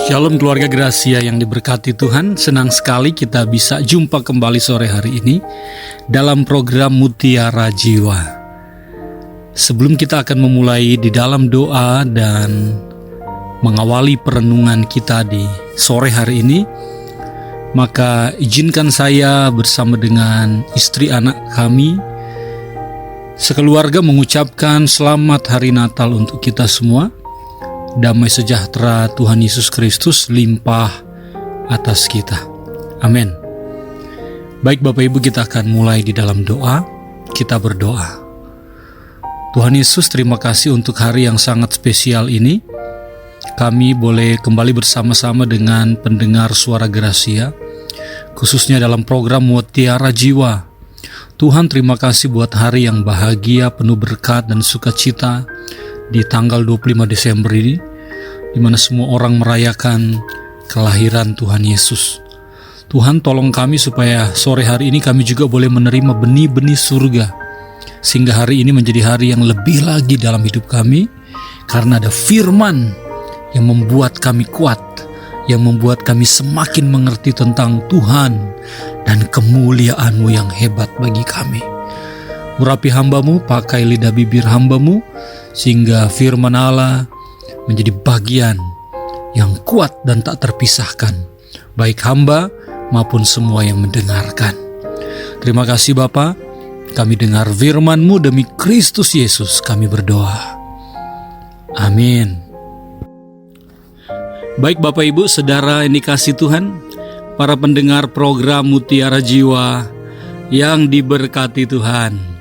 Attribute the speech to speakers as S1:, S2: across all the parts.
S1: Shalom keluarga Gracia yang diberkati Tuhan. Senang sekali kita bisa jumpa kembali sore hari ini dalam program Mutiara Jiwa. Sebelum kita akan memulai di dalam doa dan mengawali perenungan kita di sore hari ini, maka izinkan saya bersama dengan istri anak kami sekeluarga mengucapkan selamat hari Natal untuk kita semua. Damai sejahtera Tuhan Yesus Kristus limpah atas kita. Amin. Baik Bapak Ibu, kita akan mulai di dalam doa. Kita berdoa. Tuhan Yesus, terima kasih untuk hari yang sangat spesial ini. Kami boleh kembali bersama-sama dengan pendengar suara Gracia, khususnya dalam program Mutiara Jiwa. Tuhan, terima kasih buat hari yang bahagia, penuh berkat dan sukacita di tanggal 25 Desember ini, di mana semua orang merayakan kelahiran Tuhan Yesus. Tuhan, tolong kami supaya sore hari ini kami juga boleh menerima benih-benih surga, sehingga hari ini menjadi hari yang lebih lagi dalam hidup kami, karena ada firman yang membuat kami kuat, yang membuat kami semakin mengerti tentang Tuhan dan kemuliaan-Mu yang hebat bagi kami. Urapi hamba-Mu, pakai lidah bibir hamba-Mu, sehingga firman Allah menjadi bagian yang kuat dan tak terpisahkan, baik hamba maupun semua yang mendengarkan. Terima kasih Bapa, kami dengar firman-Mu demi Kristus Yesus kami berdoa. Amin. Baik Bapak Ibu, Saudara yang dikasihi Tuhan, para pendengar program Mutiara Jiwa yang diberkati Tuhan.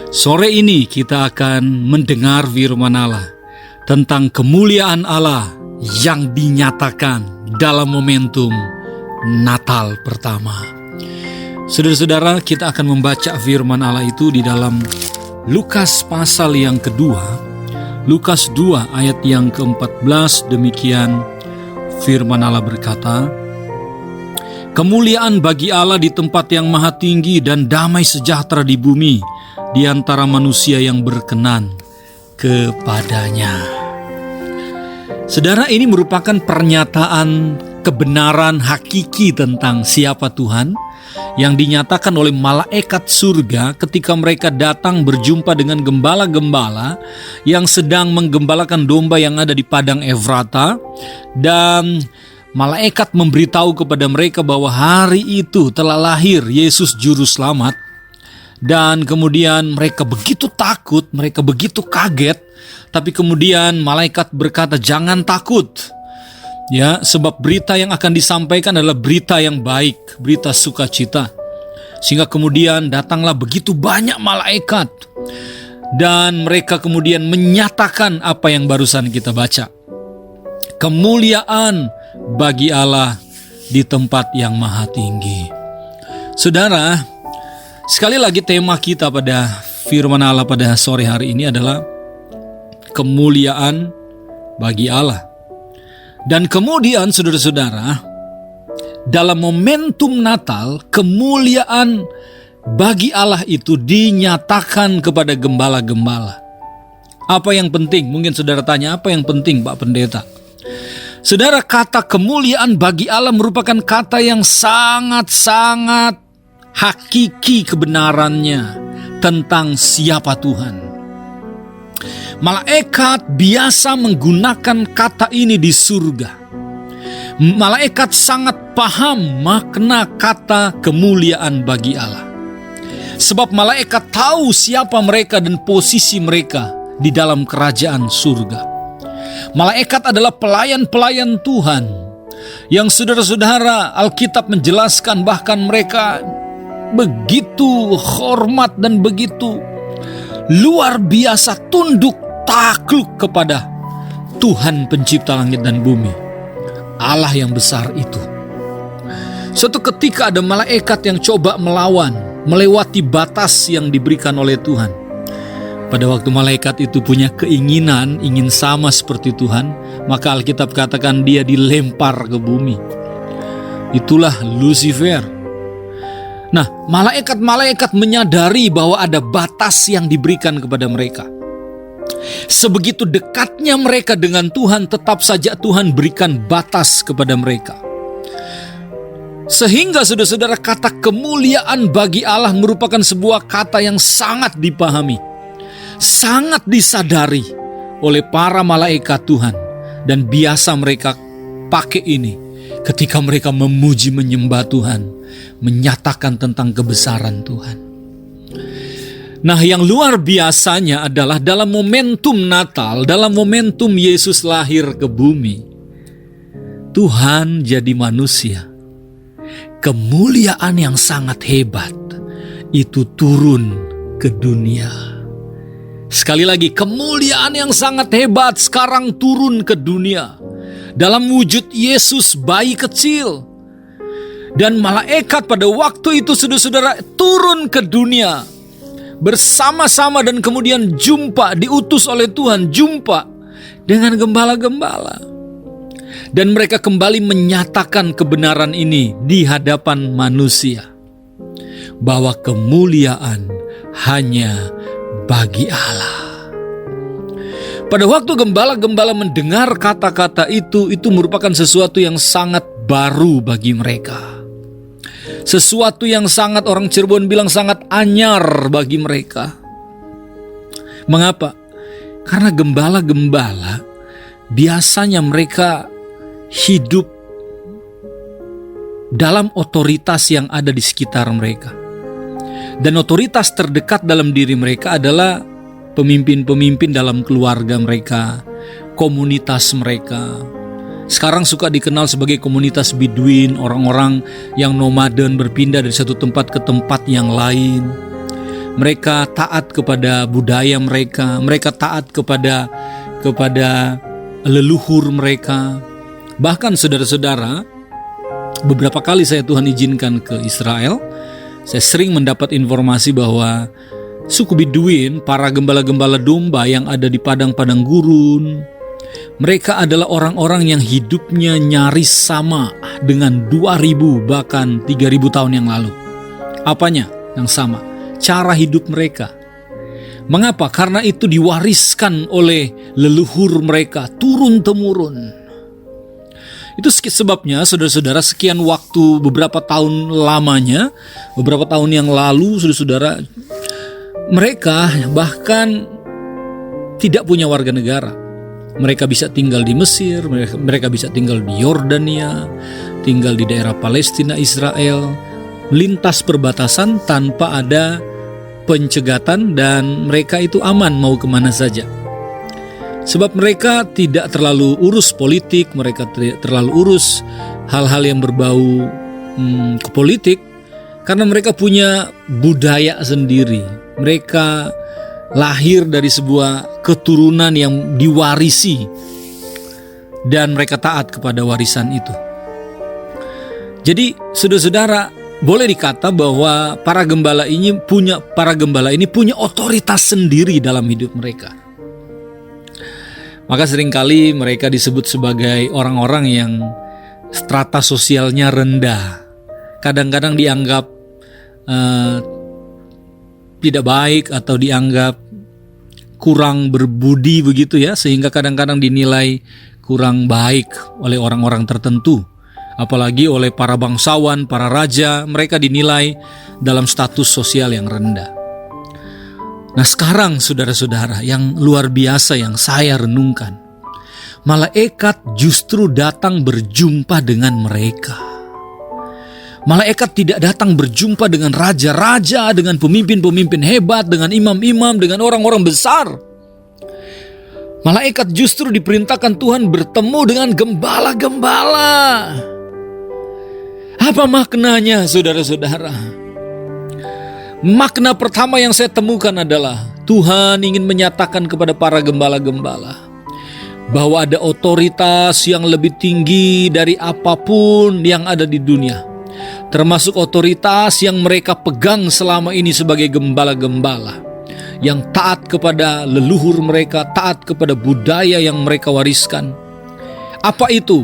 S1: Sore ini kita akan mendengar firman Allah tentang kemuliaan Allah yang dinyatakan dalam momentum Natal pertama. Saudara-saudara, kita akan membaca firman Allah itu di dalam Lukas pasal yang kedua, Lukas 2 ayat yang ke-14. Demikian firman Allah berkata, "Kemuliaan bagi Allah di tempat yang maha tinggi dan damai sejahtera di bumi di antara manusia yang berkenan kepadanya." Saudara, ini merupakan pernyataan kebenaran hakiki tentang siapa Tuhan yang dinyatakan oleh malaikat surga ketika mereka datang berjumpa dengan gembala-gembala yang sedang menggembalakan domba yang ada di padang Efrata, dan malaikat memberitahu kepada mereka bahwa hari itu telah lahir Yesus Juru Selamat. Dan kemudian mereka begitu takut, mereka begitu kaget. Tapi kemudian malaikat berkata, jangan takut. Ya, sebab berita yang akan disampaikan adalah berita yang baik, berita sukacita. Sehingga kemudian datanglah begitu banyak malaikat. Dan mereka kemudian menyatakan apa yang barusan kita baca. Kemuliaan bagi Allah di tempat yang maha tinggi. Saudara, sekali lagi tema kita pada firman Allah pada sore hari ini adalah kemuliaan bagi Allah. Dan kemudian saudara-saudara, dalam momentum Natal, kemuliaan bagi Allah itu dinyatakan kepada gembala-gembala. Apa yang penting? Mungkin saudara tanya, apa yang penting Pak Pendeta? Saudara, kata kemuliaan bagi Allah merupakan kata yang sangat-sangat hakiki kebenarannya tentang siapa Tuhan. Malaikat biasa menggunakan kata ini di surga. Malaikat sangat paham makna kata kemuliaan bagi Allah. Sebab malaikat tahu siapa mereka dan posisi mereka di dalam kerajaan surga. Malaikat adalah pelayan-pelayan Tuhan yang saudara-saudara Alkitab menjelaskan bahkan mereka begitu hormat dan begitu luar biasa tunduk takluk kepada Tuhan pencipta langit dan bumi, Allah yang besar itu. Suatu ketika ada malaikat yang coba melawan, melewati batas yang diberikan oleh Tuhan. Pada waktu malaikat itu punya keinginan, ingin sama seperti Tuhan, maka Alkitab katakan dia dilempar ke bumi. Itulah Lucifer. Nah, malaikat-malaikat menyadari bahwa ada batas yang diberikan kepada mereka. Sebegitu dekatnya mereka dengan Tuhan, tetap saja Tuhan berikan batas kepada mereka. Sehingga saudara-saudara, kata kemuliaan bagi Allah merupakan sebuah kata yang sangat dipahami, sangat disadari oleh para malaikat Tuhan. Dan biasa mereka pakai ini ketika mereka memuji menyembah Tuhan, menyatakan tentang kebesaran Tuhan. Nah, yang luar biasanya adalah dalam momentum Natal, dalam momentum Yesus lahir ke bumi, Tuhan jadi manusia. Kemuliaan yang sangat hebat itu turun ke dunia. Sekali lagi, kemuliaan yang sangat hebat sekarang turun ke dunia dalam wujud Yesus bayi kecil. Dan malaikat pada waktu itu, saudara-saudara, turun ke dunia bersama-sama dan kemudian jumpa, diutus oleh Tuhan, jumpa dengan gembala-gembala. Dan mereka kembali menyatakan kebenaran ini di hadapan manusia, bahwa kemuliaan hanya bagi Allah. Pada waktu gembala-gembala mendengar kata-kata itu merupakan sesuatu yang sangat baru bagi mereka. Sesuatu yang sangat, orang Cirebon bilang, sangat anyar bagi mereka. Mengapa? Karena gembala-gembala biasanya mereka hidup dalam otoritas yang ada di sekitar mereka. Dan otoritas terdekat dalam diri mereka adalah pemimpin-pemimpin dalam keluarga mereka, komunitas mereka. Sekarang suka dikenal sebagai komunitas Bedouin, orang-orang yang nomaden berpindah dari satu tempat ke tempat yang lain. Mereka taat kepada budaya mereka, mereka taat kepada leluhur mereka. Bahkan saudara-saudara, beberapa kali Tuhan izinkan ke Israel, saya sering mendapat informasi bahwa suku Bedouin, para gembala-gembala domba yang ada di padang-padang gurun, mereka adalah orang-orang yang hidupnya nyaris sama dengan 2000 bahkan 3000 tahun yang lalu. Apanya yang sama? Cara hidup mereka. Mengapa? Karena itu diwariskan oleh leluhur mereka turun-temurun. Itu sebabnya saudara-saudara, sekian waktu, beberapa tahun lamanya, beberapa tahun yang lalu, saudara-saudara, mereka bahkan tidak punya warga negara. Mereka bisa tinggal di Mesir, mereka bisa tinggal di Yordania, tinggal di daerah Palestina, Israel, melintas perbatasan tanpa ada pencegatan, dan mereka itu aman mau kemana saja. Sebab mereka tidak terlalu urus politik, mereka tidak terlalu urus hal-hal yang berbau ke politik, karena mereka punya budaya sendiri. Mereka lahir dari sebuah keturunan yang diwarisi, dan mereka taat kepada warisan itu. Jadi saudara-saudara, boleh dikata bahwa para gembala ini punya otoritas sendiri dalam hidup mereka. Maka seringkali mereka disebut sebagai orang-orang yang strata sosialnya rendah. Kadang-kadang dianggap tidak baik atau dianggap kurang berbudi begitu ya, sehingga kadang-kadang dinilai kurang baik oleh orang-orang tertentu. Apalagi oleh para bangsawan, para raja, mereka dinilai dalam status sosial yang rendah. Nah sekarang saudara-saudara, yang luar biasa yang saya renungkan, malaikat justru datang berjumpa dengan mereka. Malaikat tidak datang berjumpa dengan raja-raja, dengan pemimpin-pemimpin hebat, dengan imam-imam, dengan orang-orang besar. Malaikat justru diperintahkan Tuhan bertemu dengan gembala-gembala. Apa maknanya saudara-saudara? Makna pertama yang saya temukan adalah Tuhan ingin menyatakan kepada para gembala-gembala bahwa ada otoritas yang lebih tinggi dari apapun yang ada di dunia, termasuk otoritas yang mereka pegang selama ini sebagai gembala-gembala, yang taat kepada leluhur mereka, taat kepada budaya yang mereka wariskan. Apa itu?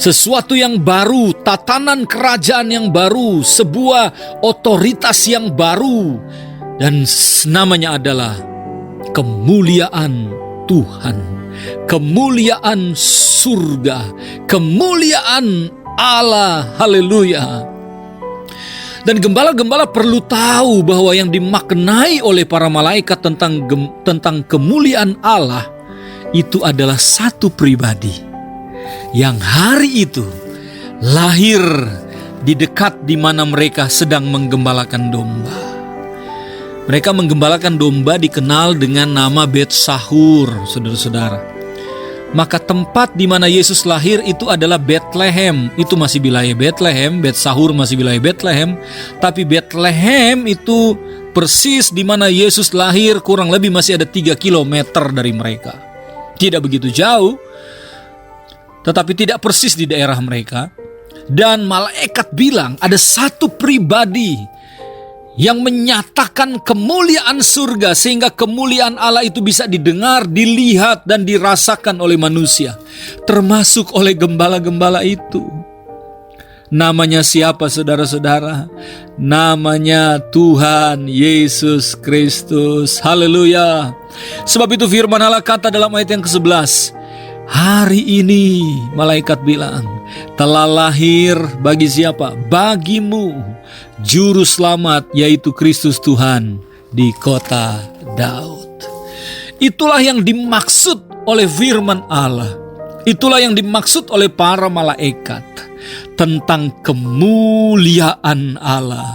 S1: Sesuatu yang baru, tatanan kerajaan yang baru, sebuah otoritas yang baru, dan namanya adalah kemuliaan Tuhan, kemuliaan surga, kemuliaan Allah. Haleluya. Dan gembala-gembala perlu tahu bahwa yang dimaknai oleh para malaikat tentang kemuliaan Allah itu adalah satu pribadi yang hari itu lahir di dekat di mana mereka sedang menggembalakan domba. Mereka menggembalakan domba dikenal dengan nama Bet Sahur, saudara-saudara. Maka tempat di mana Yesus lahir itu adalah Bethlehem. Itu masih wilayah Bethlehem, Bet Sahur masih wilayah Bethlehem. Tapi Bethlehem itu persis di mana Yesus lahir, kurang lebih masih ada 3 kilometer dari mereka. Tidak begitu jauh, tetapi tidak persis di daerah mereka. Dan malaikat bilang ada satu pribadi yang menyatakan kemuliaan surga, sehingga kemuliaan Allah itu bisa didengar, dilihat, dan dirasakan oleh manusia, termasuk oleh gembala-gembala itu. Namanya siapa, saudara-saudara? Namanya Tuhan Yesus Kristus. Haleluya. Sebab itu firman Allah kata dalam ayat yang ke-11, hari ini malaikat bilang, telah lahir bagi siapa? Bagimu Juru Selamat, yaitu Kristus Tuhan di kota Daud. Itulah yang dimaksud oleh firman Allah. Itulah yang dimaksud oleh para malaikat tentang kemuliaan Allah.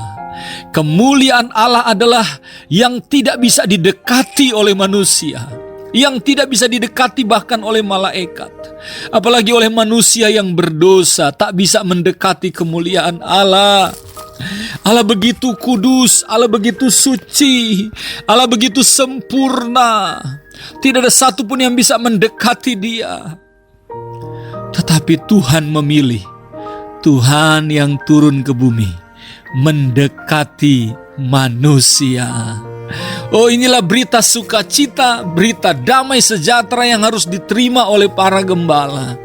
S1: Kemuliaan Allah adalah yang tidak bisa didekati oleh manusia, yang tidak bisa didekati bahkan oleh malaikat, apalagi oleh manusia yang berdosa, tak bisa mendekati kemuliaan Allah. Allah begitu kudus, Allah begitu suci, Allah begitu sempurna. Tidak ada satupun yang bisa mendekati Dia. Tetapi Tuhan memilih, Tuhan yang turun ke bumi mendekati manusia. Oh, inilah berita sukacita, berita damai sejahtera yang harus diterima oleh para gembala.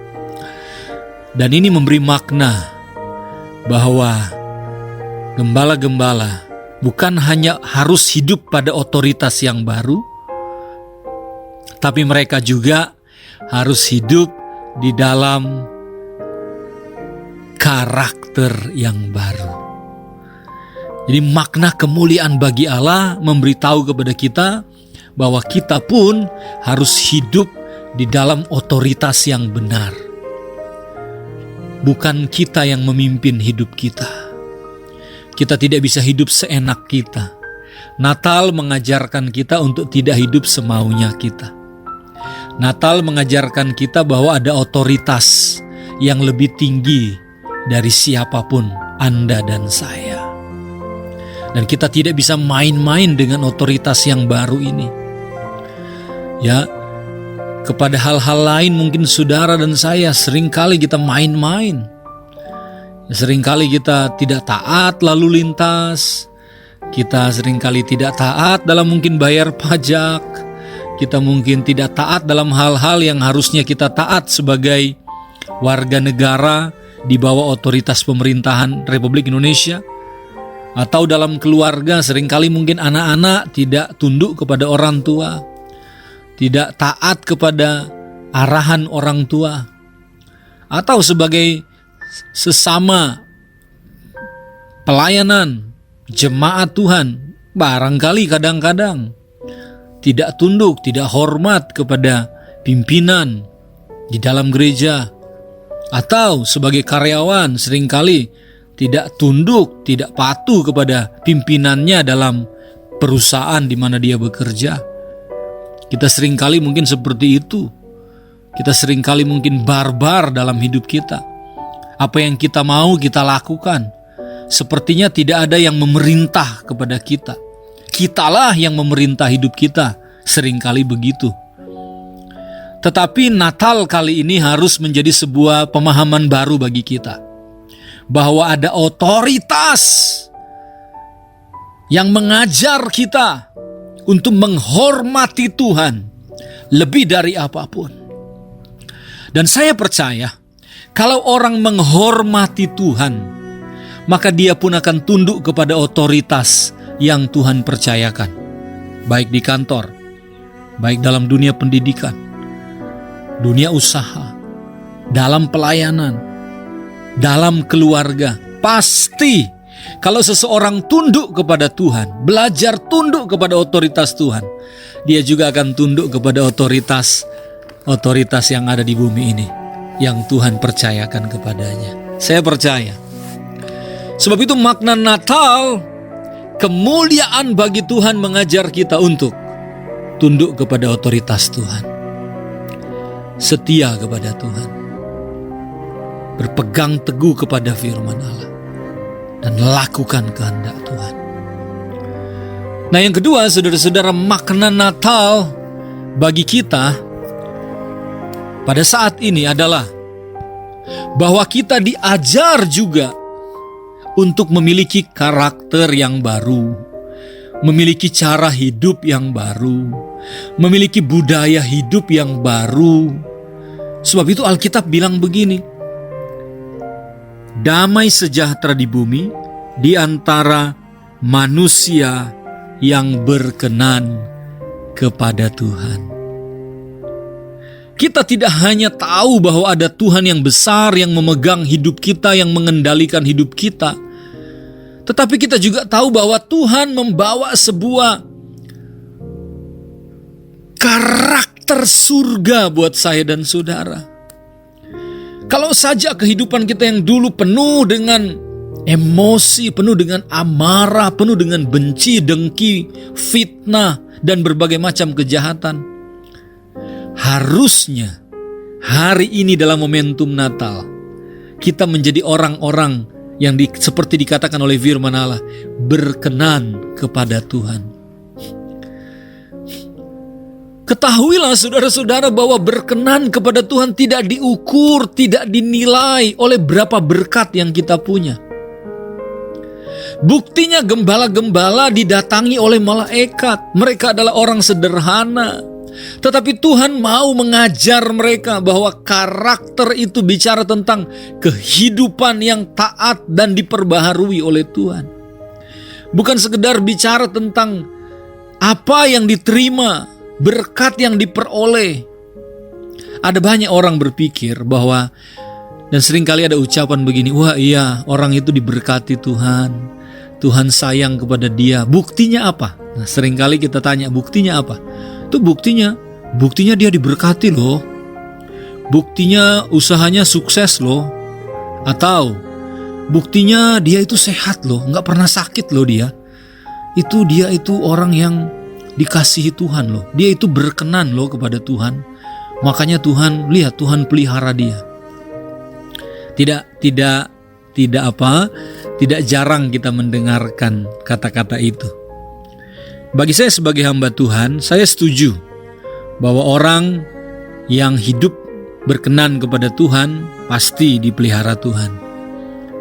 S1: Dan ini memberi makna bahwa gembala-gembala bukan hanya harus hidup pada otoritas yang baru, tapi mereka juga harus hidup di dalam karakter yang baru. Jadi makna kemuliaan bagi Allah memberitahu kepada kita bahwa kita pun harus hidup di dalam otoritas yang benar. Bukan kita yang memimpin hidup kita. Kita tidak bisa hidup seenak kita. Natal mengajarkan kita untuk tidak hidup semaunya kita. Natal mengajarkan kita bahwa ada otoritas yang lebih tinggi dari siapapun Anda dan saya. Dan kita tidak bisa main-main dengan otoritas yang baru ini. Ya, kepada hal-hal lain mungkin saudara dan saya seringkali kita main-main. Seringkali kita tidak taat lalu lintas. Kita seringkali tidak taat dalam mungkin bayar pajak. Kita mungkin tidak taat dalam hal-hal yang harusnya kita taat sebagai warga negara di bawah otoritas pemerintahan Republik Indonesia. Atau dalam keluarga seringkali mungkin anak-anak tidak tunduk kepada orang tua, tidak taat kepada arahan orang tua. Atau sebagai sesama pelayanan jemaat Tuhan, barangkali kadang-kadang tidak tunduk, tidak hormat kepada pimpinan di dalam gereja. Atau sebagai karyawan seringkali tidak tunduk, tidak patuh kepada pimpinannya dalam perusahaan di mana dia bekerja. Kita seringkali mungkin seperti itu. Kita seringkali mungkin barbar dalam hidup kita. Apa yang kita mau kita lakukan. Sepertinya tidak ada yang memerintah kepada kita. Kitalah yang memerintah hidup kita. Seringkali begitu. Tetapi Natal kali ini harus menjadi sebuah pemahaman baru bagi kita. Bahwa ada otoritas yang mengajar kita untuk menghormati Tuhan lebih dari apapun. Dan saya percaya kalau orang menghormati Tuhan, maka dia pun akan tunduk kepada otoritas yang Tuhan percayakan. Baik di kantor, baik dalam dunia pendidikan, dunia usaha, dalam pelayanan, dalam keluarga. Pasti kalau seseorang tunduk kepada Tuhan, belajar tunduk kepada otoritas Tuhan, dia juga akan tunduk kepada otoritas yang ada di bumi ini, yang Tuhan percayakan kepadanya. Saya percaya. Sebab itu makna Natal, kemuliaan bagi Tuhan mengajar kita untuk tunduk kepada otoritas Tuhan, setia kepada Tuhan, berpegang teguh kepada firman Allah, dan lakukan kehendak Tuhan. Nah, yang kedua, saudara-saudara, makna Natal bagi kita pada saat ini adalah bahwa kita diajar juga untuk memiliki karakter yang baru, memiliki cara hidup yang baru, memiliki budaya hidup yang baru. Sebab itu Alkitab bilang begini, damai sejahtera di bumi di antara manusia yang berkenan kepada Tuhan. Kita tidak hanya tahu bahwa ada Tuhan yang besar yang memegang hidup kita, yang mengendalikan hidup kita, tetapi kita juga tahu bahwa Tuhan membawa sebuah karakter surga buat saya dan saudara. Kalau saja kehidupan kita yang dulu penuh dengan emosi, penuh dengan amarah, penuh dengan benci, dengki, fitnah, dan berbagai macam kejahatan, harusnya hari ini dalam momentum Natal kita menjadi orang-orang yang seperti dikatakan oleh firman Allah, berkenan kepada Tuhan. Ketahuilah saudara-saudara bahwa berkenan kepada Tuhan tidak diukur, tidak dinilai oleh berapa berkat yang kita punya. Buktinya gembala-gembala didatangi oleh malaikat. Mereka adalah orang sederhana, tetapi Tuhan mau mengajar mereka bahwa karakter itu bicara tentang kehidupan yang taat dan diperbaharui oleh Tuhan. Bukan sekedar bicara tentang apa yang diterima, berkat yang diperoleh. Ada banyak orang berpikir bahwa, dan seringkali ada ucapan begini, wah iya, orang itu diberkati Tuhan, Tuhan sayang kepada dia. Buktinya apa? Nah, seringkali kita tanya, buktinya apa? Itu buktinya dia diberkati loh. Buktinya usahanya sukses loh. Atau buktinya dia itu sehat loh, gak pernah sakit loh dia. Dia itu orang yang dikasihi Tuhan loh. Dia itu berkenan loh kepada Tuhan. Makanya Tuhan, lihat Tuhan pelihara dia. Tidak jarang kita mendengarkan kata-kata itu. Bagi saya sebagai hamba Tuhan, saya setuju bahwa orang yang hidup berkenan kepada Tuhan pasti dipelihara Tuhan.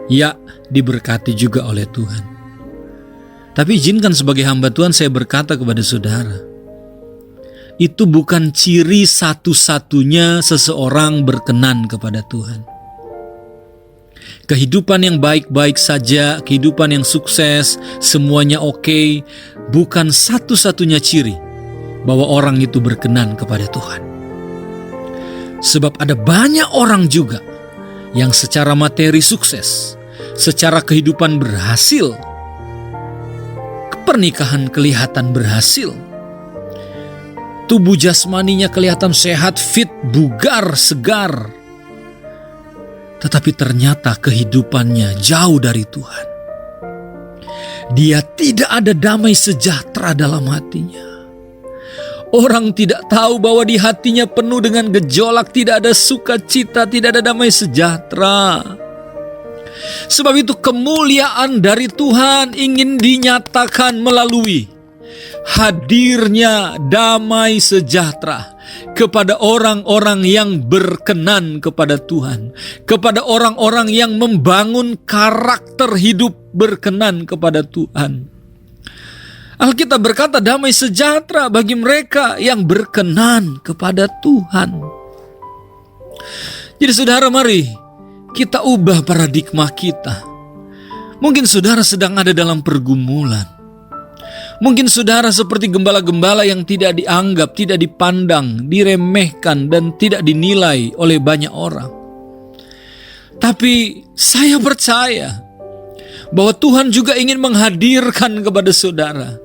S1: Ya, diberkati juga oleh Tuhan. Tapi izinkan sebagai hamba Tuhan saya berkata kepada saudara, itu bukan ciri satu-satunya seseorang berkenan kepada Tuhan. Kehidupan yang baik-baik saja, kehidupan yang sukses, semuanya oke, bukan satu-satunya ciri bahwa orang itu berkenan kepada Tuhan. Sebab ada banyak orang juga yang secara materi sukses, secara kehidupan berhasil, pernikahan kelihatan berhasil, tubuh jasmaninya kelihatan sehat, fit, bugar, segar, tetapi ternyata kehidupannya jauh dari Tuhan. Dia tidak ada damai sejahtera dalam hatinya. Orang tidak tahu bahwa di hatinya penuh dengan gejolak, tidak ada sukacita, tidak ada damai sejahtera. Sebab itu kemuliaan dari Tuhan ingin dinyatakan melalui hadirnya damai sejahtera kepada orang-orang yang berkenan kepada Tuhan, kepada orang-orang yang membangun karakter hidup berkenan kepada Tuhan. Alkitab berkata damai sejahtera bagi mereka yang berkenan kepada Tuhan. Jadi saudara, mari kita ubah paradigma kita. Mungkin saudara sedang ada dalam pergumulan. Mungkin saudara seperti gembala-gembala yang tidak dianggap, tidak dipandang, diremehkan, dan tidak dinilai oleh banyak orang. Tapi saya percaya bahwa Tuhan juga ingin menghadirkan kepada saudara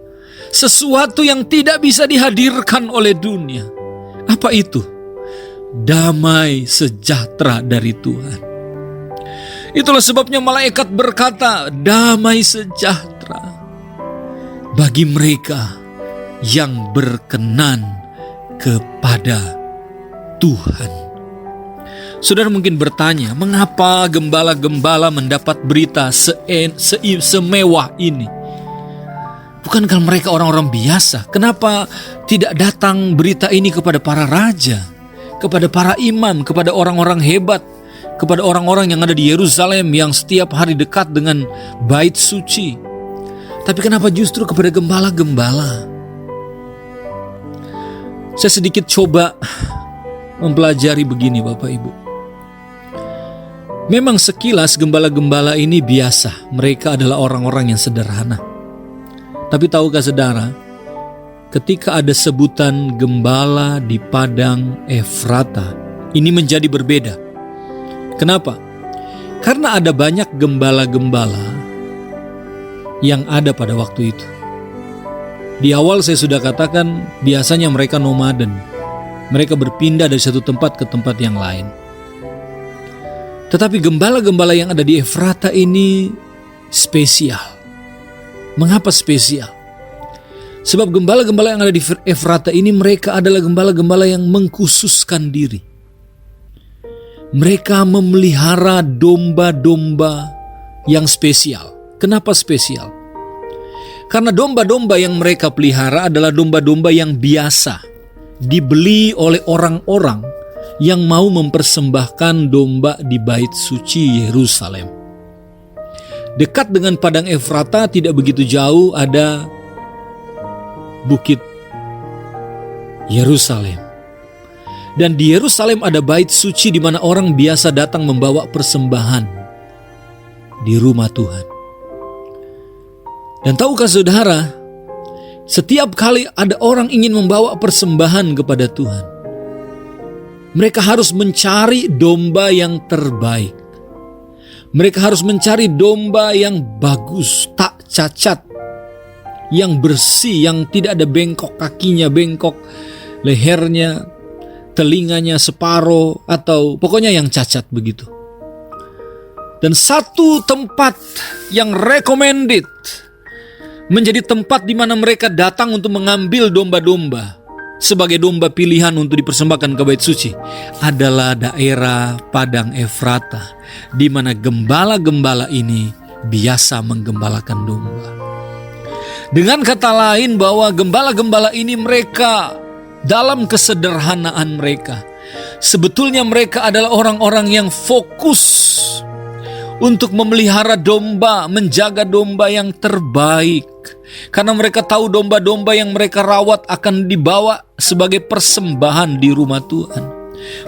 S1: sesuatu yang tidak bisa dihadirkan oleh dunia. Apa itu? Damai sejahtera dari Tuhan. Itulah sebabnya malaikat berkata, damai sejahtera bagi mereka yang berkenan kepada Tuhan. Saudara mungkin bertanya, mengapa gembala-gembala mendapat berita semewah ini? Bukankah mereka orang-orang biasa? Kenapa tidak datang berita ini kepada para raja, kepada para imam, kepada orang-orang hebat, kepada orang-orang yang ada di Yerusalem yang setiap hari dekat dengan bait suci? Tapi kenapa justru kepada gembala-gembala? Saya sedikit coba mempelajari begini Bapak Ibu. Memang sekilas gembala-gembala ini biasa. Mereka adalah orang-orang yang sederhana. Tapi tahukah saudara, ketika ada sebutan gembala di padang Efrata, ini menjadi berbeda. Kenapa? Karena ada banyak gembala-gembala yang ada pada waktu itu. Di awal saya sudah katakan biasanya mereka nomaden. Mereka berpindah dari satu tempat ke tempat yang lain. Tetapi gembala-gembala yang ada di Efrata ini spesial. Mengapa spesial? Sebab gembala-gembala yang ada di Efrata ini mereka adalah gembala-gembala yang mengkhususkan diri. Mereka memelihara domba-domba yang spesial. Kenapa spesial? Karena domba-domba yang mereka pelihara adalah domba-domba yang biasa dibeli oleh orang-orang yang mau mempersembahkan domba di bait suci Yerusalem. Dekat dengan padang Efrata tidak begitu jauh ada bukit Yerusalem. Dan di Yerusalem ada bait suci di mana orang biasa datang membawa persembahan di rumah Tuhan. Dan tahukah saudara, setiap kali ada orang ingin membawa persembahan kepada Tuhan, mereka harus mencari domba yang terbaik. Mereka harus mencari domba yang bagus, tak cacat, yang bersih, yang tidak ada bengkok kakinya, bengkok lehernya, telinganya separuh, atau pokoknya yang cacat begitu. Dan satu tempat yang recommended, menjadi tempat di mana mereka datang untuk mengambil domba-domba sebagai domba pilihan untuk dipersembahkan ke bait suci adalah daerah padang Efrata, di mana gembala-gembala ini biasa menggembalakan domba. Dengan kata lain bahwa gembala-gembala ini mereka dalam kesederhanaan mereka, sebetulnya mereka adalah orang-orang yang fokus untuk memelihara domba, menjaga domba yang terbaik. Karena mereka tahu domba-domba yang mereka rawat akan dibawa sebagai persembahan di rumah Tuhan.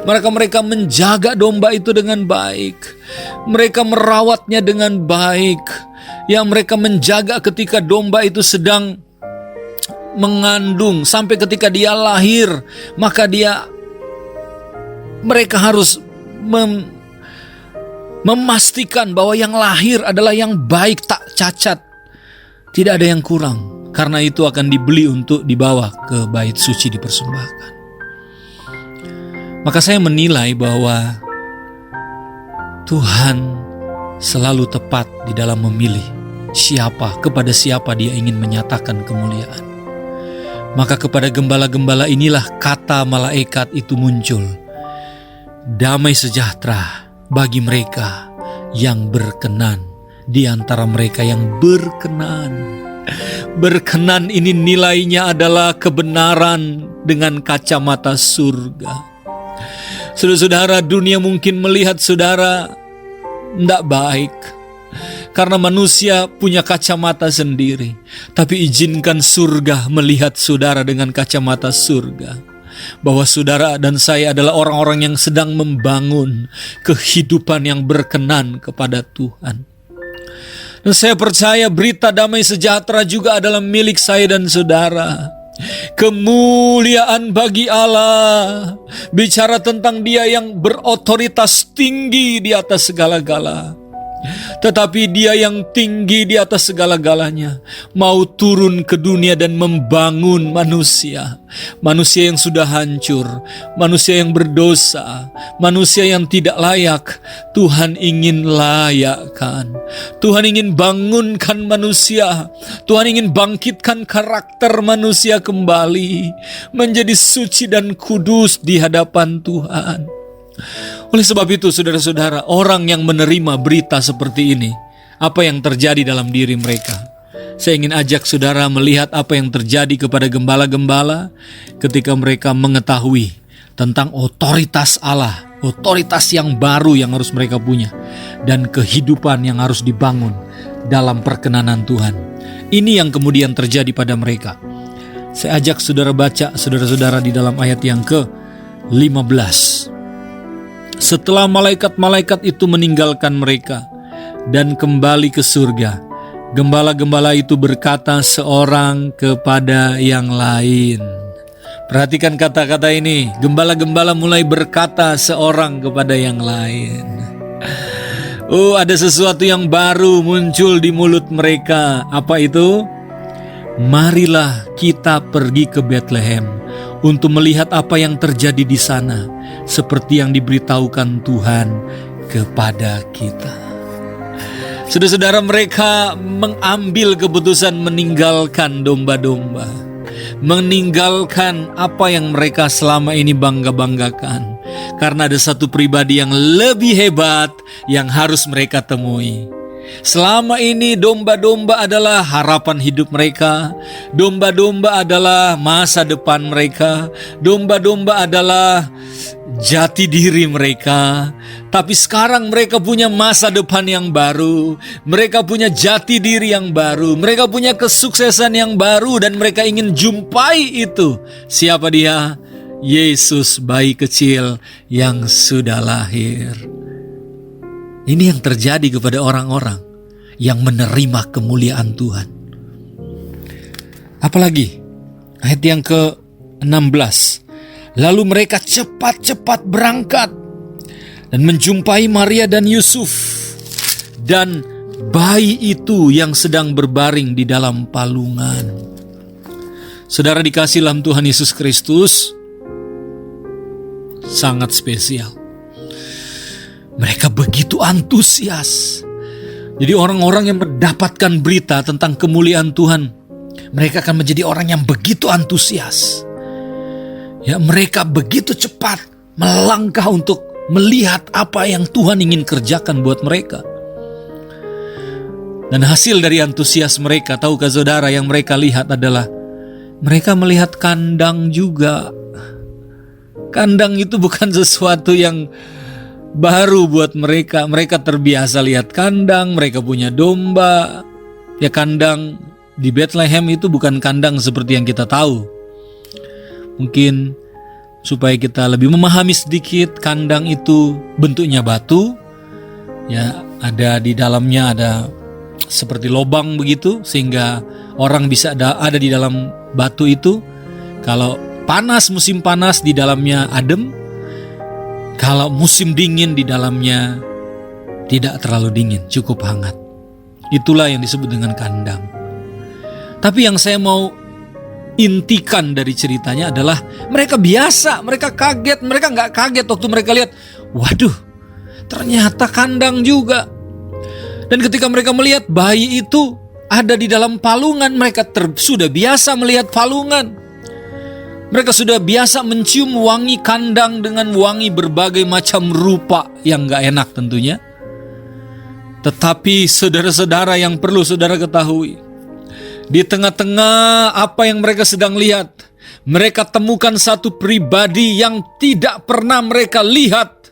S1: Mereka menjaga domba itu dengan baik. Mereka merawatnya dengan baik. Yang mereka menjaga ketika domba itu sedang mengandung. Sampai ketika dia lahir, maka mereka harus memastikan bahwa yang lahir adalah yang baik, tak cacat, tidak ada yang kurang. Karena itu akan dibeli untuk dibawa ke bait suci dipersembahkan. Maka saya menilai bahwa Tuhan selalu tepat di dalam memilih kepada siapa dia ingin menyatakan kemuliaan. Maka kepada gembala-gembala inilah kata malaikat itu muncul. Damai sejahtera bagi mereka yang berkenan, di antara mereka yang berkenan. Berkenan ini nilainya adalah kebenaran dengan kacamata surga. Saudara-saudara, dunia mungkin melihat saudara tidak baik karena manusia punya kacamata sendiri. Tapi izinkan surga melihat saudara dengan kacamata surga, bahwa saudara dan saya adalah orang-orang yang sedang membangun kehidupan yang berkenan kepada Tuhan. Saya percaya berita damai sejahtera juga adalah milik saya dan saudara. Kemuliaan bagi Allah. Bicara tentang Dia yang berotoritas tinggi di atas segala-gala. Tetapi Dia yang tinggi di atas segala-galanya mau turun ke dunia dan membangun manusia. Manusia yang sudah hancur, manusia yang berdosa, manusia yang tidak layak. Tuhan ingin layakkan. Tuhan ingin bangunkan manusia. Tuhan ingin bangkitkan karakter manusia kembali menjadi suci dan kudus di hadapan Tuhan. Oleh sebab itu, saudara-saudara, orang yang menerima berita seperti ini, apa yang terjadi dalam diri mereka? Saya ingin ajak saudara melihat apa yang terjadi kepada gembala-gembala ketika mereka mengetahui tentang otoritas Allah, otoritas yang baru yang harus mereka punya, dan kehidupan yang harus dibangun dalam perkenanan Tuhan. Ini yang kemudian terjadi pada mereka. Saya ajak saudara baca, saudara-saudara, di dalam ayat yang ke-15. Setelah malaikat-malaikat itu meninggalkan mereka dan kembali ke surga, gembala-gembala itu berkata seorang kepada yang lain. Perhatikan kata-kata ini. Gembala-gembala mulai berkata seorang kepada yang lain. Oh, ada sesuatu yang baru muncul di mulut mereka. Apa itu? Marilah kita pergi ke Bethlehem untuk melihat apa yang terjadi di sana, seperti yang diberitahukan Tuhan kepada kita. Saudara-saudara, mereka mengambil keputusan meninggalkan domba-domba, meninggalkan apa yang mereka selama ini bangga-banggakan, karena ada satu pribadi yang lebih hebat yang harus mereka temui. Selama ini domba-domba adalah harapan hidup mereka. Domba-domba adalah masa depan mereka. Domba-domba adalah jati diri mereka. Tapi sekarang mereka punya masa depan yang baru. Mereka punya jati diri yang baru. Mereka punya kesuksesan yang baru. Dan mereka ingin jumpai itu. Siapa dia? Yesus, bayi kecil yang sudah lahir. Ini yang terjadi kepada orang-orang yang menerima kemuliaan Tuhan. Apalagi ayat yang ke-16. Lalu mereka cepat-cepat berangkat dan menjumpai Maria dan Yusuf dan bayi itu yang sedang berbaring di dalam palungan. Saudara dikasih dalam Tuhan Yesus Kristus, sangat spesial. Mereka begitu antusias. Jadi orang-orang yang mendapatkan berita tentang kemuliaan Tuhan, mereka akan menjadi orang yang begitu antusias. Ya, mereka begitu cepat melangkah untuk melihat apa yang Tuhan ingin kerjakan buat mereka. Dan hasil dari antusias mereka, tahukah saudara, yang mereka lihat adalah mereka melihat kandang juga. Kandang itu bukan sesuatu yang baru buat mereka. Mereka terbiasa lihat kandang, mereka punya domba. Ya, kandang di Bethlehem itu bukan kandang seperti yang kita tahu. Mungkin supaya kita lebih memahami sedikit, kandang itu bentuknya batu. Ya, ada di dalamnya ada seperti lubang begitu, sehingga orang bisa ada di dalam batu itu. Kalau panas, musim panas, di dalamnya adem. Kalau musim dingin, di dalamnya tidak terlalu dingin, cukup hangat. Itulah yang disebut dengan kandang. Tapi yang saya mau intikan dari ceritanya adalah mereka biasa, mereka kaget. Mereka gak kaget waktu mereka lihat, waduh, ternyata kandang juga. Dan ketika mereka melihat bayi itu ada di dalam palungan, mereka sudah biasa melihat palungan. Mereka sudah biasa mencium wangi kandang dengan wangi berbagai macam rupa yang gak enak tentunya. Tetapi saudara-saudara, yang perlu saudara ketahui, di tengah-tengah apa yang mereka sedang lihat, mereka temukan satu pribadi yang tidak pernah mereka lihat.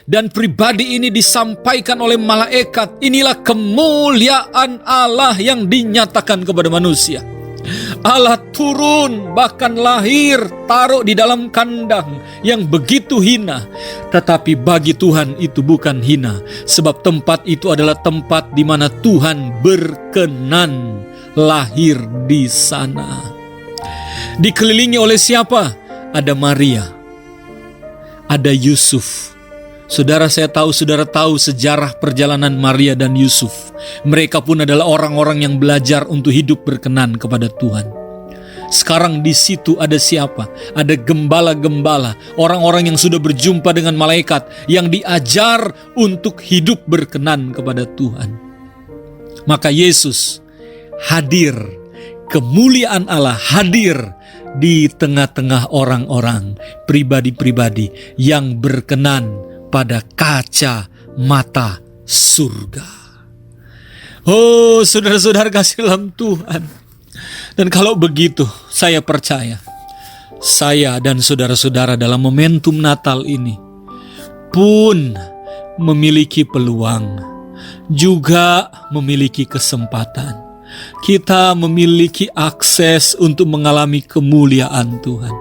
S1: Dan pribadi ini disampaikan oleh malaikat. Inilah kemuliaan Allah yang dinyatakan kepada manusia. Allah turun, bahkan lahir, taruh di dalam kandang yang begitu hina. Tetapi bagi Tuhan itu bukan hina, sebab tempat itu adalah tempat di mana Tuhan berkenan lahir di sana. Dikelilingi oleh siapa? Ada Maria, ada Yusuf. Saudara tahu sejarah perjalanan Maria dan Yusuf. Mereka pun adalah orang-orang yang belajar untuk hidup berkenan kepada Tuhan. Sekarang di situ ada siapa? Ada gembala-gembala, orang-orang yang sudah berjumpa dengan malaikat, yang diajar untuk hidup berkenan kepada Tuhan. Maka Yesus hadir, kemuliaan Allah hadir di tengah-tengah orang-orang, pribadi-pribadi yang berkenan pada kaca mata surga. Oh, saudara-saudara kasih dalam Tuhan. Dan kalau begitu, saya percaya saya dan saudara-saudara dalam momentum Natal ini pun memiliki peluang, juga memiliki kesempatan. Kita memiliki akses untuk mengalami kemuliaan Tuhan.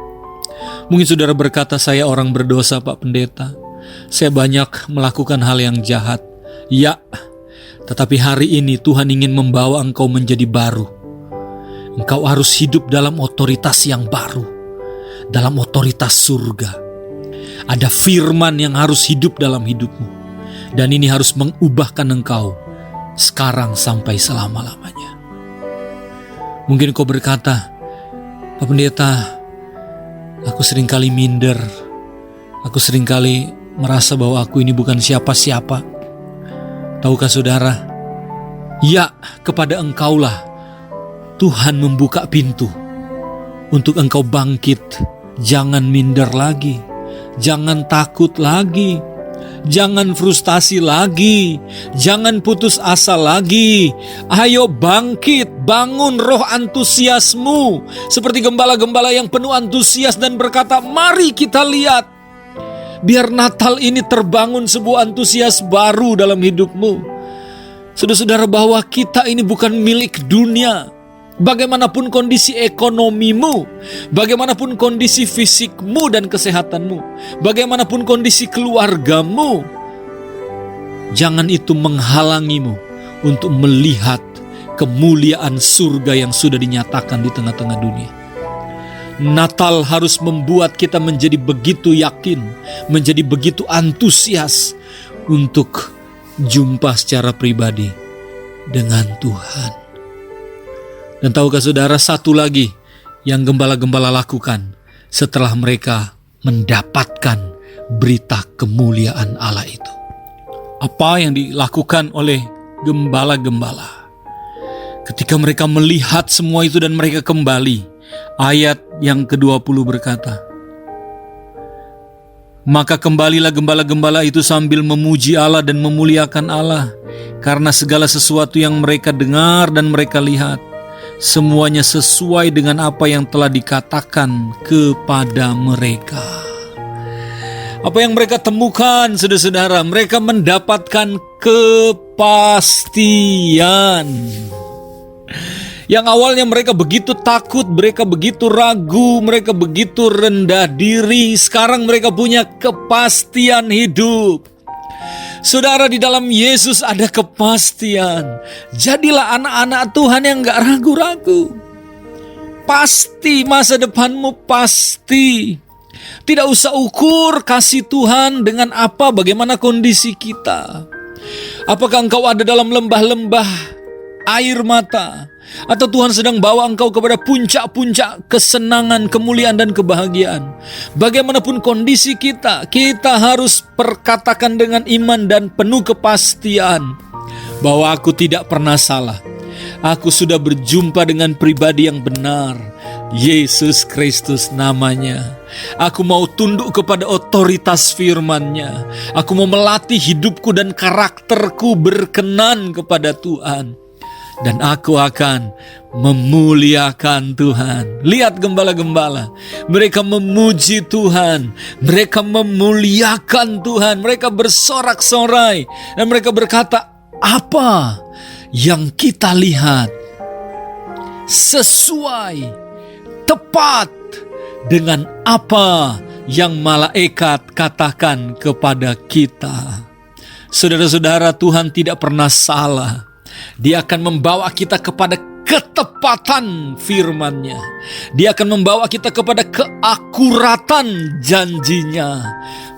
S1: Mungkin saudara berkata, saya orang berdosa Pak Pendeta, saya banyak melakukan hal yang jahat. Ya, tetapi hari ini Tuhan ingin membawa engkau menjadi baru. Engkau harus hidup dalam otoritas yang baru, dalam otoritas surga. Ada firman yang harus hidup dalam hidupmu, dan ini harus mengubahkan engkau sekarang sampai selama-lamanya. Mungkin kau berkata, Pak Pendeta, aku seringkali minder, aku seringkali merasa bahwa aku ini bukan siapa-siapa. Tahukah saudara? Ya, kepada engkaulah Tuhan membuka pintu untuk engkau bangkit. Jangan minder lagi, jangan takut lagi, jangan frustasi lagi, jangan putus asa lagi. Ayo bangkit, bangun roh antusiasmu seperti gembala-gembala yang penuh antusias dan berkata, mari kita lihat. Biar Natal ini terbangun sebuah antusias baru dalam hidupmu. Saudara-saudara, bahwa kita ini bukan milik dunia. Bagaimanapun kondisi ekonomimu, bagaimanapun kondisi fisikmu dan kesehatanmu, bagaimanapun kondisi keluargamu, jangan itu menghalangimu untuk melihat kemuliaan surga yang sudah dinyatakan di tengah-tengah dunia. Natal harus membuat kita menjadi begitu yakin, menjadi begitu antusias untuk jumpa secara pribadi dengan Tuhan. Dan tahukah saudara, satu lagi yang gembala-gembala lakukan setelah mereka mendapatkan berita kemuliaan Allah itu? Apa yang dilakukan oleh gembala-gembala ketika mereka melihat semua itu dan mereka kembali? Ayat yang ke-20 berkata, maka kembalilah gembala-gembala itu sambil memuji Allah dan memuliakan Allah, karena segala sesuatu yang mereka dengar dan mereka lihat, semuanya sesuai dengan apa yang telah dikatakan kepada mereka. Apa yang mereka temukan, saudara-saudara? Mereka mendapatkan kepastian. Yang awalnya mereka begitu takut, mereka begitu ragu, mereka begitu rendah diri. Sekarang mereka punya kepastian hidup. Saudara, di dalam Yesus ada kepastian. Jadilah anak-anak Tuhan yang gak ragu-ragu. Pasti masa depanmu pasti. Tidak usah ukur kasih Tuhan dengan apa, bagaimana kondisi kita. Apakah engkau ada dalam lembah-lembah air mata, atau Tuhan sedang bawa engkau kepada puncak-puncak kesenangan, kemuliaan dan kebahagiaan. Bagaimanapun kondisi kita, kita harus perkatakan dengan iman dan penuh kepastian bahwa aku tidak pernah salah. Aku sudah berjumpa dengan pribadi yang benar, Yesus Kristus namanya. Aku mau tunduk kepada otoritas firman-Nya. Aku mau melatih hidupku dan karakterku berkenan kepada Tuhan. Dan aku akan memuliakan Tuhan. Lihat gembala-gembala, mereka memuji Tuhan, mereka memuliakan Tuhan, mereka bersorak-sorai, dan mereka berkata, apa yang kita lihat? sesuai, tepat dengan apa yang malaikat katakan kepada kita. Saudara-saudara, Tuhan tidak pernah salah. Dia akan membawa kita kepada ketepatan firman-Nya. Dia akan membawa kita kepada keakuratan janjinya.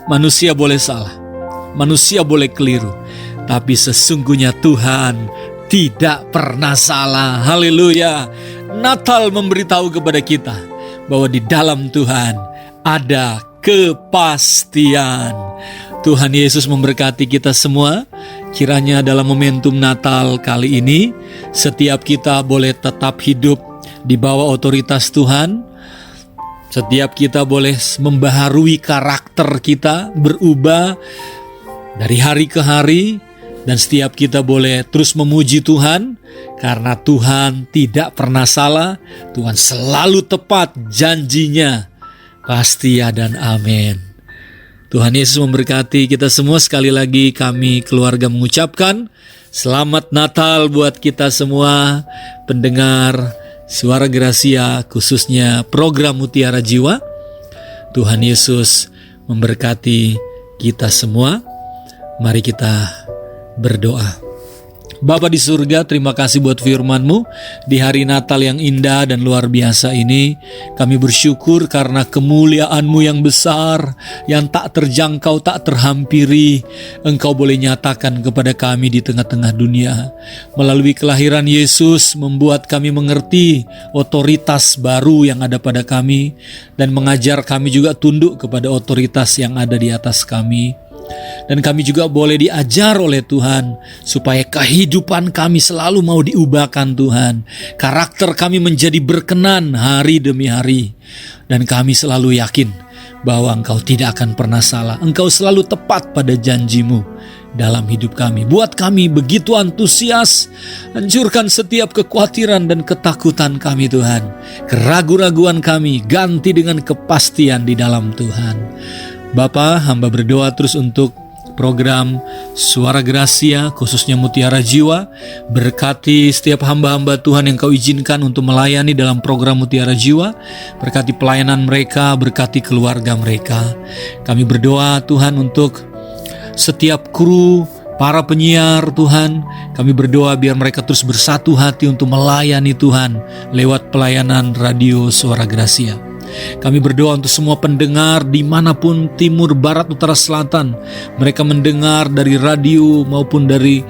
S1: Manusia boleh salah, manusia boleh keliru, tapi sesungguhnya Tuhan tidak pernah salah. Haleluya. Natal memberitahu kepada kita bahwa di dalam Tuhan ada kepastian. Tuhan Yesus memberkati kita semua. Kiranya dalam momentum Natal kali ini, setiap kita boleh tetap hidup di bawah otoritas Tuhan. Setiap kita boleh membaharui karakter kita, berubah dari hari ke hari. Dan setiap kita boleh terus memuji Tuhan, karena Tuhan tidak pernah salah. Tuhan selalu tepat janjinya. Pasti ya dan amin. Tuhan Yesus memberkati kita semua. Sekali lagi kami keluarga mengucapkan selamat Natal buat kita semua pendengar Suara Gracia, khususnya program Mutiara Jiwa. Tuhan Yesus memberkati kita semua. Mari kita berdoa. Bapa di surga, terima kasih buat firman-Mu. Di hari Natal yang indah dan luar biasa ini, kami bersyukur karena kemuliaan-Mu yang besar, yang tak terjangkau, tak terhampiri. Engkau boleh nyatakan kepada kami di tengah-tengah dunia. Melalui kelahiran Yesus, membuat kami mengerti otoritas baru yang ada pada kami, dan mengajar kami juga tunduk kepada otoritas yang ada di atas kami. Dan kami juga boleh diajar oleh Tuhan supaya kehidupan kami selalu mau diubahkan Tuhan. Karakter kami menjadi berkenan hari demi hari. Dan kami selalu yakin bahwa Engkau tidak akan pernah salah. Engkau selalu tepat pada janji-Mu dalam hidup kami. Buat kami begitu antusias. Hancurkan setiap kekhawatiran dan ketakutan kami Tuhan. Keraguan-raguan kami ganti dengan kepastian di dalam Tuhan. Bapa, hamba berdoa terus untuk program Suara Gracia, khususnya Mutiara Jiwa. Berkati setiap hamba-hamba Tuhan yang Kau izinkan untuk melayani dalam program Mutiara Jiwa. Berkati pelayanan mereka, berkati keluarga mereka. Kami berdoa Tuhan untuk setiap kru, para penyiar Tuhan. Kami berdoa biar mereka terus bersatu hati untuk melayani Tuhan lewat pelayanan radio Suara Gracia. Kami berdoa untuk semua pendengar dimanapun, timur, barat, utara, selatan. Mereka mendengar dari radio maupun dari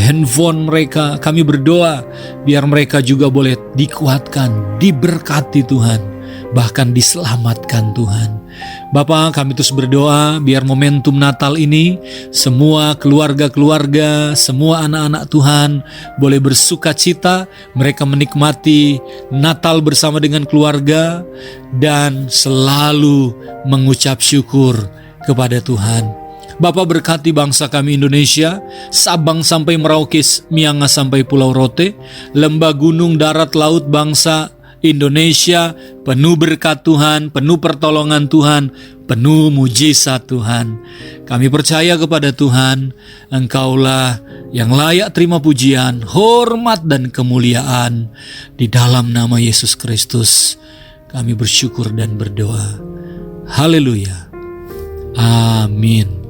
S1: handphone mereka. Kami berdoa biar mereka juga boleh dikuatkan, diberkati Tuhan, bahkan diselamatkan Tuhan. Bapa, kami terus berdoa biar momentum Natal ini semua keluarga-keluarga, semua anak-anak Tuhan boleh bersuka cita. Mereka menikmati Natal bersama dengan keluarga dan selalu mengucap syukur kepada Tuhan. Bapa, berkati bangsa kami Indonesia, Sabang sampai Merauke, Miangas sampai Pulau Rote, lembah, gunung, darat, laut, bangsa Indonesia penuh berkat Tuhan, penuh pertolongan Tuhan, penuh mujizat Tuhan. Kami percaya kepada Tuhan, Engkaulah yang layak terima pujian, hormat dan kemuliaan. Di dalam nama Yesus Kristus kami bersyukur dan berdoa. Haleluya. Amin.